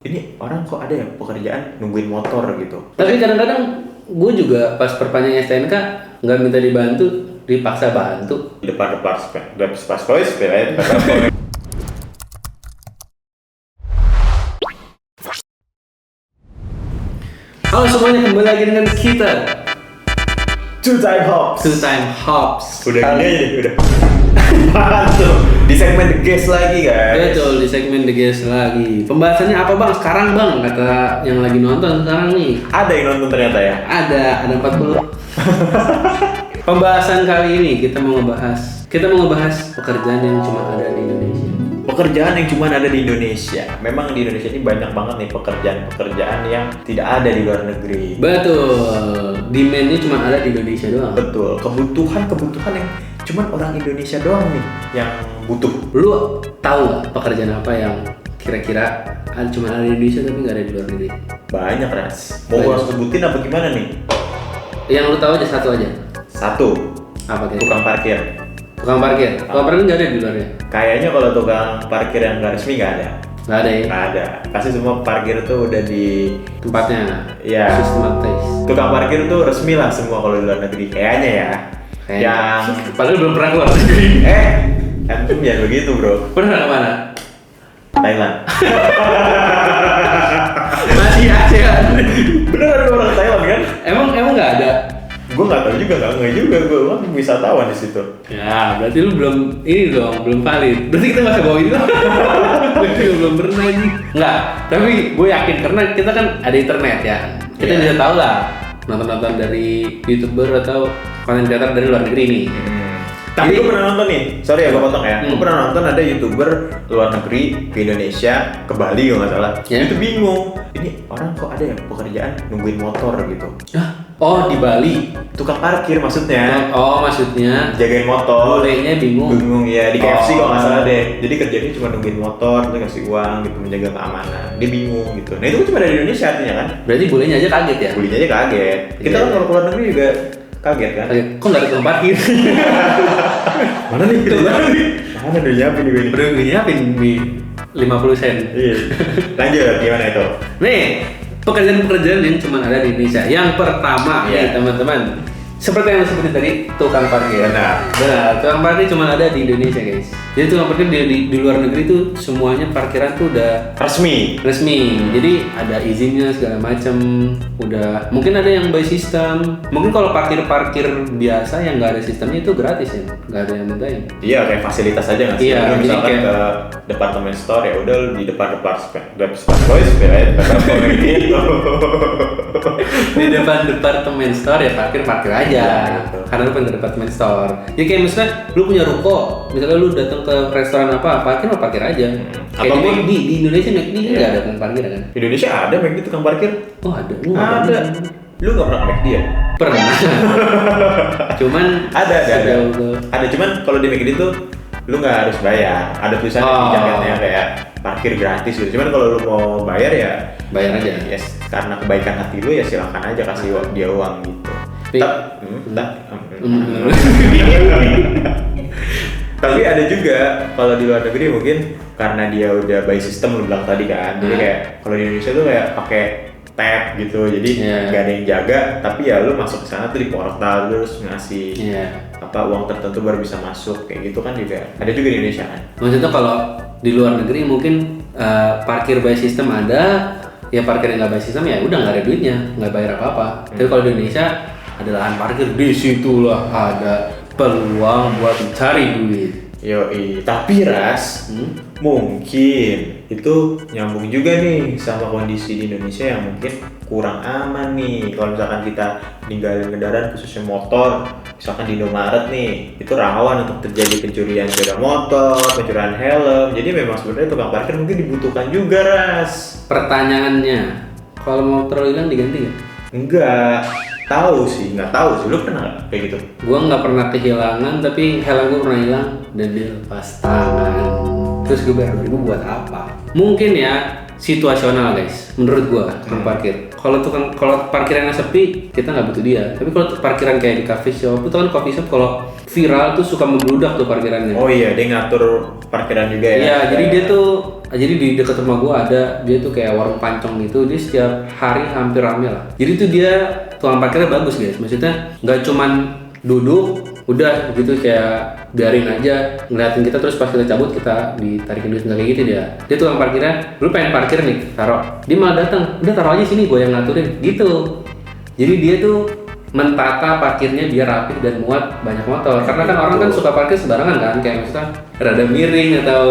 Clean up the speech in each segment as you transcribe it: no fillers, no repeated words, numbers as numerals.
Ini orang kok ada ya pekerjaan nungguin motor gitu. Tapi kadang-kadang gue juga pas perpanjang STNK nggak minta dibantu, dipaksa bantu. Depan-depan sepeda. Halo semuanya, kembali lagi dengan kita Two Time Hops. Udah gini aja nih, udah. Tuh, di segmen The Guest lagi guys. Betul, di segmen The Guest lagi. Pembahasannya apa bang? Sekarang bang, kata yang lagi nonton sekarang nih. Ada yang nonton ternyata ya? Ada 40. Pembahasan kali ini kita mau ngebahas pekerjaan yang cuma ada di Indonesia. Pekerjaan yang cuma ada di Indonesia. Memang di Indonesia ini banyak banget nih pekerjaan yang tidak ada di luar negeri. Betul, demand-nya cuma ada di Indonesia doang. Betul, kebutuhan yang cuma orang Indonesia doang nih yang butuh. Lu tahu nggak pekerjaan apa yang kira-kira cuma ada di Indonesia tapi nggak ada di luar negeri? Banyak Ras. Mau gua sebutin apa gimana nih? Yang lu tahu aja satu aja. Satu, Apa kira? tukang parkir. Tukang parkir. Tukang parkir nggak ada di luarnya. Kayaknya kalau tukang parkir yang nggak resmi nggak ada. Nggak ada ya. Nggak ada. Pasti semua parkir tuh udah di Tempatnya. Ya. Sistematis. Tukang parkir tuh resmi lah semua kalau di luar negeri. Kayaknya ya. Yang Padahal belum pernah keluar negeri. antum jangan begitu bro. Pernah kemana? Thailand. Masih ASEAN. Bener ada orang Thailand kan? Emang nggak ada. Gue nggak tahu juga, nggak juga gue kan wisatawan di situ. Ya, berarti lu belum valid. Berarti kita nggak usah bawa itu. Berarti lu belum pernah ini. Nggak, tapi gue yakin karena kita kan ada internet ya. Kita bisa tahu lah nonton dari YouTuber atau konten creator dari luar negeri nih. Tapi gue pernah nonton nih, sorry ya gue potong ya. Gue pernah nonton ada YouTuber luar negeri ke Indonesia, ke Bali kalau nggak salah. Ya. Itu bingung. Ini orang kok ada ya pekerjaan nungguin motor gitu. Oh, di Bali. Tukang parkir maksudnya. Oh, maksudnya Jagain motor. bolehnya bingung. Bingung ya di KFC kalau nggak salah deh. Jadi kerjanya cuma nungguin motor, terus kasih uang gitu, menjaga keamanan. Dia bingung gitu. Nah itu cuma ada di Indonesia artinya kan. Berarti bolehnya aja kaget ya. Bulinya aja kaget. Kita kan kalau keluar negeri juga kaget kan. Kaget. Kok nggak ada tukang parkir? Mana nih? Mana udah nyiapin gue ini? Udah nyiapin di 50 sen. Iya. Lanjut gimana itu? Nih, pekerjaan-pekerjaan yang cuma ada di Indonesia. Yang pertama nih teman-teman, seperti yang lo sebutin tadi, tukang parkir. Benar. Tukang parkir cuma ada di Indonesia guys. Jadi tukang parkir di luar negeri tuh semuanya parkiran tuh udah Resmi. Jadi ada izinnya segala macam. Udah mungkin ada yang by system. Mungkin kalau parkir biasa yang nggak ada sistemnya itu gratis ya, nggak ada yang mintain. Iya kayak fasilitas aja nggak sih? Iya, Lu misalkan kayak ke departemen store ya udah di depan sepeda gitu. Di depan departemen store ya parkir aja. Gitu. Karena lu pengen ke departemen store. Ya kayak misalnya lu punya ruko, misalnya lu datang ke restoran apa, parkir aja. Kayak Ataupun di Indonesia McD nggak ada tukang parkir kan? Indonesia ada McD tukang parkir? Oh ada. Ada. Lu nggak pernah ke McD ya? Pernah. Cuman Ada. sejauh- Ada cuman kalau di McD tuh lu nggak harus bayar. Ada tulisan di jaketnya kayak parkir gratis gitu. Cuman kalau lu mau bayar ya bayar aja. Yes, karena kebaikan hati lu ya silakan aja kasih dia uang gitu. Tapi ada juga kalau di luar negeri mungkin karena dia udah by system lu bilang tadi kan. Jadi kayak kalau di Indonesia tuh kayak pakai tab gitu. Jadi nggak ada yang jaga, tapi ya lu masuk ke sana tuh di portal terus ngasih uang tertentu baru bisa masuk kayak gitu kan juga. Ada juga di Indonesia kan. Maksudnya kalau di luar negeri mungkin parkir by system ada, ya parkir yang nggak by system ya udah nggak ada duitnya, nggak bayar apa-apa. Tapi kalau di Indonesia ada lahan parkir, di situlah ada peluang buat mencari duit. Yoi, tapi Ras, mungkin itu nyambung juga nih sama kondisi di Indonesia yang mungkin kurang aman nih. Kalau misalkan kita ninggalin kendaraan khususnya motor, misalkan di Indomaret nih, itu rawan untuk terjadi pencurian sepeda motor, pencurian helm. Jadi memang sebenarnya tukang parkir mungkin dibutuhkan juga Ras. Pertanyaannya, kalau motor hilang diganti nggak? Nggak tahu sih. Lu pernah nggak kayak gitu? Gua nggak pernah kehilangan, tapi helm gua pernah hilang dan dia lepas tangan. Terus gue bayar 2.000 buat apa? Mungkin ya situasional guys, menurut gua tukang parkir. kalau parkirannya sepi kita nggak butuh dia. Tapi kalau parkiran kayak di coffee shop itu kan coffee shop kalau viral tuh suka membludak tuh parkirannya. Oh iya, dia ngatur parkiran juga ya. Iya, jadi dia tuh jadi di dekat rumah gua ada dia tuh kayak warung pancong gitu. Dia setiap hari hampir rame lah. Jadi tuh dia tukang parkirnya bagus guys. Maksudnya nggak cuman duduk udah gitu kayak biarin aja ngeliatin kita terus pas kita cabut kita ditarikin duit, nggak kayak gitu dia tukang parkirnya. Lu pengen parkir nih taruh, dia malah datang udah taruh aja sini gue yang ngaturin gitu. Jadi dia tuh mentata parkirnya biar rapi dan muat banyak motor, karena kan orang kan suka parkir sembarangan kan, kayak misalnya rada miring atau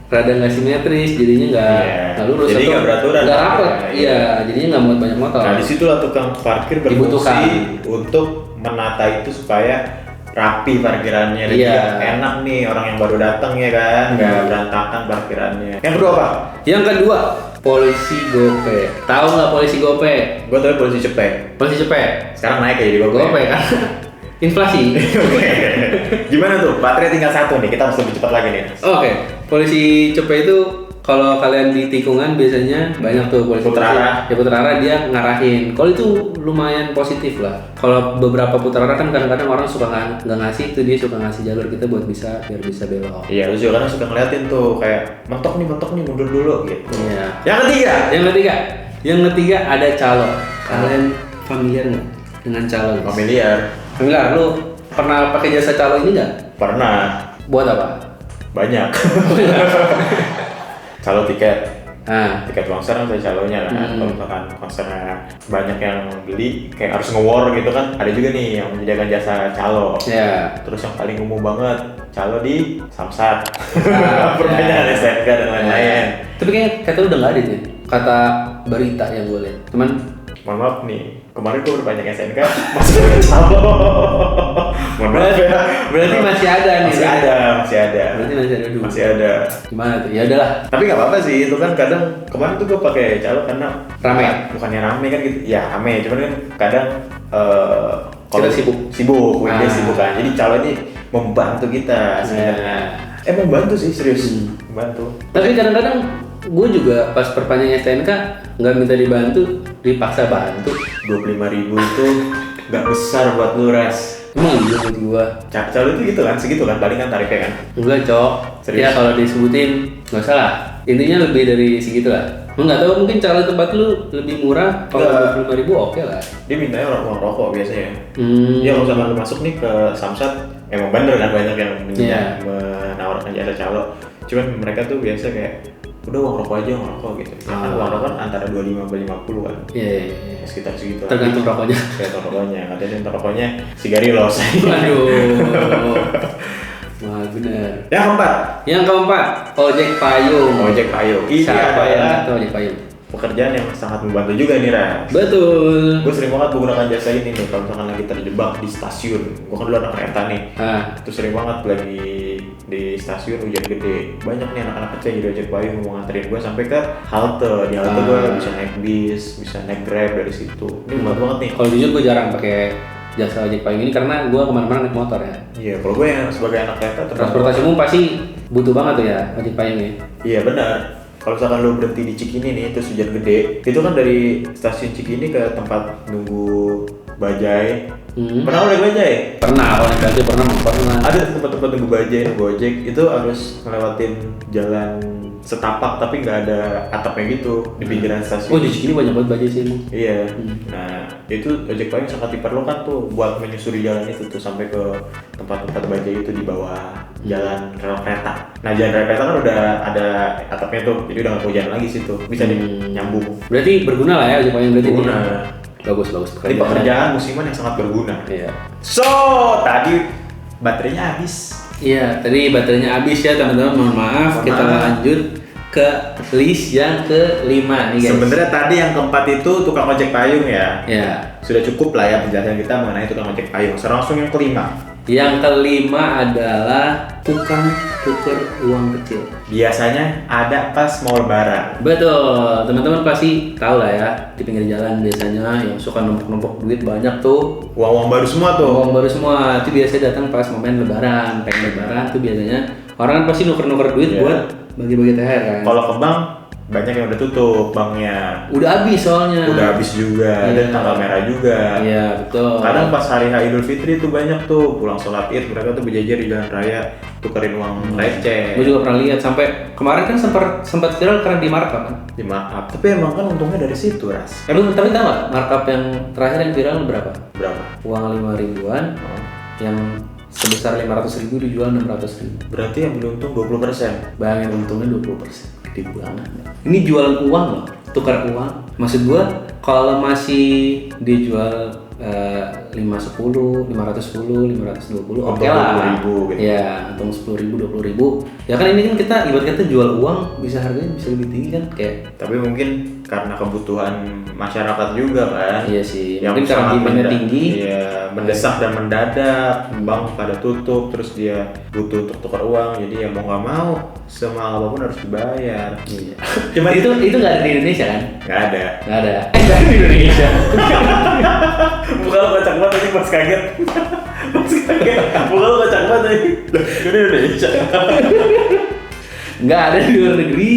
rada nggak simetris, jadinya nggak lurus jadi atau nggak beraturan, nggak rapet. Iya, jadinya nggak muat banyak motor. Nah disitulah tukang parkir berfungsi untuk menata itu supaya rapi parkirannya, dan enak nih orang yang baru datang ya kan, nggak berantakan parkirannya. Yang kedua apa? Yang kedua, polisi gope. Tahu nggak polisi gope? Gue tahu polisi cepet. Polisi cepet. Sekarang naik ya jadi gope kan? Inflasi. Gimana tuh? Baterai tinggal 1 nih, kita harus lebih cepat lagi nih. Oke. Polisi cepet itu kalau kalian di tikungan biasanya banyak tuh polisi putar arah. Ya putar arah dia ngarahin. Kalau itu lumayan positif lah. Kalau beberapa putar arah kan kadang-kadang orang suka nggak ngasih, itu dia suka ngasih jalur kita buat biar bisa belok. Iya, lu juga kan suka ngeliatin tuh kayak mentok nih mundur dulu gitu. Iya. Yang ketiga ada calo. Kalian familiar nggak dengan calo? Familiar. Lu pernah pakai jasa calo ini nggak? Pernah. Buat apa? Banyak. Calo tiket. Tiket konser kan ada calonya kan. Kalau misalkan konsernya banyak yang beli kayak harus nge-war gitu kan, ada juga nih yang menyediakan jasa calo. Terus yang paling umum banget calo di Samsat. Pertanyaan STNK dan lain-lain. Tapi kayaknya kata udah nggak ada nih, kata berita yang gue lihat. Cuman mohon maaf nih, kemarin gue berbanyak SNK masih ada calo. Mohon maaf ya. Berarti masih ada nih. Masih ada. Berarti masih ada dulu. Masih ada. Gimana tuh? Ya udahlah. Tapi nggak apa-apa sih, itu kan kadang kemarin tuh gue pakai calo karena rame. Bukannya rame kan gitu. Ya rame, cuman kan kadang kita sibuk, weekday sibuk kan. Jadi calo ini membantu kita sebenarnya. Membantu sih serius. Membantu. Tapi kadang-kadang gue juga pas perpanjang STNK nggak minta dibantu, dipaksa bantu. 25.000 itu nggak besar buat lu, Ras. Emang iya buat gua. Calo itu gitu kan, segitu kan paling kan tarifnya kan? Enggak, Cok. Serius? Ya kalau disebutin nggak salah. Intinya lebih dari segitu lah. Lu nggak tahu mungkin calo tempat lu lebih murah. Kalau 25.000 oke lah. Dia mintanya uang rokok biasanya. Ya kalau misalkan lu masuk nih ke Samsat, emang bener kan banyak yang menawarkan jasa calo. Cuman mereka tuh biasa kayak udah uang rokok aja, uang rokok gitu. Ya kan uang rokok kan antara 25 sampai 50 kan. Iya. Sekitar segitu. Tergantung rokoknya. Tergantung rokoknya. Katanya untuk rokoknya Sigarilos. Aduh. Wah bener. Yang keempat, ojek payung. Ini Siapa yang adalah tahu ojek payung? pekerjaan yang sangat membantu juga nih, Ras. Betul. Gue sering banget menggunakan jasa ini nih kalau misalkan lagi terjebak di stasiun. Gue kan dulu anak kereta nih. Itu sering banget lagi di stasiun hujan gede. Banyak nih anak-anak kecil jadi ojek payung mau nganterin gue sampai ke halte. Di halte gue bisa naik bis, bisa naik grab dari situ. Ini membantu banget nih. Kalau jujur gue jarang pakai jasa ojek payung ini karena gue kemana-mana naik motor ya. Iya, kalau gue yang sebagai anak kereta transportasi umum pasti butuh banget tuh ya ojek payungnya. Iya benar. Kalau misalkan lo berhenti di Cikini nih, terus hujan gede, itu kan dari stasiun Cikini ke tempat nunggu bajai. Pernah naik bajai? Pernah, kalau naik bajai pernah. Ada tempat-tempat nunggu bajai, nunggu ojek, itu harus ngelewatin jalan setapak tapi nggak ada atapnya gitu di pinggiran stasiun. Oh di Cikini banyak banget bajai sih emang. Iya. Nah itu ojek payung sangat diperlukan tuh buat menyusuri jalan itu tuh sampai ke tempat-tempat bajai itu di bawah jalan rel kereta. Nah jalan rel kereta kan udah ada atapnya tuh, jadi udah nggak hujan lagi situ, bisa nyambung. Berarti berguna lah ya ojek payung berarti. Berguna. Bagus. Ini pekerjaan musiman yang sangat berguna. Iya. So tadi baterainya habis. Iya, tadi baterainya habis ya teman-teman. Mohon maaf. Kita lanjut ke list yang kelima nih guys. Sebenarnya tadi yang keempat itu tukang ojek payung ya. Iya. Sudah cukup lah ya penjelasan kita mengenai tukang ojek payung. Sekarang langsung yang kelima. Yang kelima adalah tukang tuker uang kecil. Biasanya ada pas mau lebaran. Betul, teman-teman pasti tahu lah ya, di pinggir jalan biasanya yang suka numpuk-numpuk duit banyak tuh. Uang baru semua tuh. Uang baru semua, itu biasanya datang pas momen lebaran, pengen lebaran tuh biasanya orang kan pasti nuker-nuker duit buat bagi-bagi THR kan. Kalau ke bank banyak yang udah tutup banknya. Udah habis soalnya. Udah habis juga, dan Iya. tanggal merah juga. Iya betul. Kadang pas hari Idul Fitri tuh banyak tuh pulang sholat Id mereka tuh berjajar di jalan raya tukerin uang receh. Gue juga pernah lihat sampai kemarin kan sempat viral karena di markup kan. Di maaf, tapi emang kan untungnya dari situ Ras. Lu tapi tahu nggak markup yang terakhir yang viral berapa? Berapa? Uang 5 ribuan yang sebesar 500 ribu dijual 600 ribu. Berarti yang beli untung 20%. Bayangin untungnya 20%. Gede banget. Ini jualan uang loh, tukar uang. Maksud gua kalau masih dijual 510, 510, 520, oke lah. 20.000 gitu. Ya, untung 10.000, 20.000. Ya kan ini kan kita ibarat kata jual uang bisa harganya bisa lebih tinggi kan kayak. Tapi mungkin karena kebutuhan masyarakat juga kan. Iya sih. Yang Mungkin karena sangat demandnya tinggi. Iya, mendesak dan mendadak. Bank pada tutup, terus dia butuh untuk tukar uang. Jadi ya mau nggak mau, semahal apapun harus dibayar. Iya. Cuma itu nggak ada di Indonesia kan? Nggak ada. Nggak ada. Nggak ada di Indonesia. Bukan lo kocak banget tadi pas kaget. Pas kaget. Bukan lo kocak banget tadi. Ini Indonesia. Nggak ada di luar negeri.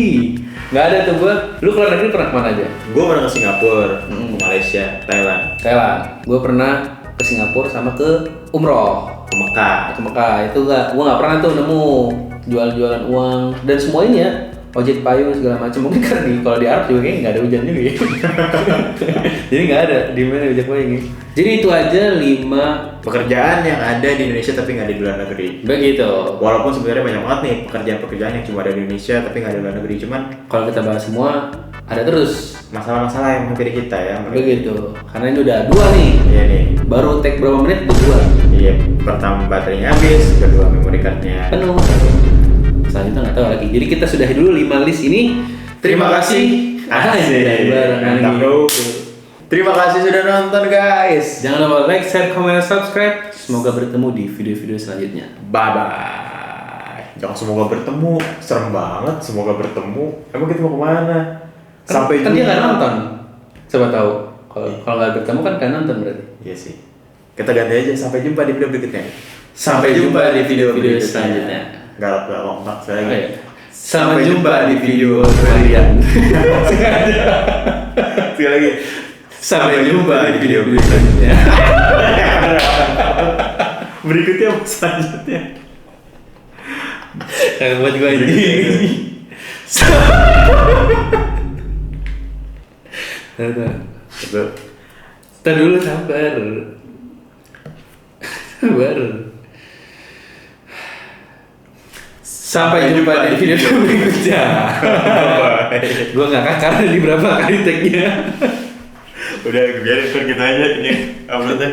Nggak ada tuh gua. Lu keluar negeri pernah kemana aja? Gue pernah ke Singapura, ke Malaysia, Thailand, Thailand. Gua pernah ke Singapura sama ke umroh. ke Mekah. Ke Mekah. Itu gua nggak pernah tuh nemu jual-jualan uang dan semua ini ya ojek payung segala macam. Mungkin kan kalau di Arab juga kayaknya nggak ada hujan juga ya. Jadi nggak ada di mana ojek payung ini. Jadi itu aja 5 Pekerjaan yang ada di Indonesia tapi nggak ada di luar negeri. begitu. Walaupun sebenarnya banyak banget nih pekerjaan-pekerjaan yang cuma ada di Indonesia tapi nggak ada di luar negeri. Cuman Kalau kita bahas semua ada terus. masalah-masalah yang menghampiri kita ya. Begitu. Karena ini udah 2 nih. Iya nih. Baru take berapa menit udah 2. Iya, pertama baterainya habis, kedua memory cardnya Penuh. Selanjutnya nggak tahu lagi. Jadi kita sudahi dulu 5 list ini. Terima kasih. Asik. Mantap bro. Terima kasih sudah nonton guys. Jangan lupa like, share, komen, dan subscribe. Semoga bertemu di video-video selanjutnya. Bye bye. Jangan semoga bertemu, serem banget. Semoga bertemu. Emang kita mau kemana? Sampai kan dia nggak jumpa. nonton. Coba tahu. Kalau nggak bertemu kan nggak nonton berarti. Iya sih. Kita ganti aja. Sampai jumpa di video berikutnya. Sampai jumpa di video-video selanjutnya. Galak lompat sekali lagi. Oke. Sampai jumpa di video kalian. Sekali lagi. Sampai jumpa di video-video selanjutnya. Berikutnya apa selanjutnya? Kagak buat gue ini. Tar dulu sabar. Sabar. Sampai jumpa di video berikutnya. Gue nggak kan karena di berapa kali tag-nya. Udah biarin kita aja ini uploadnya.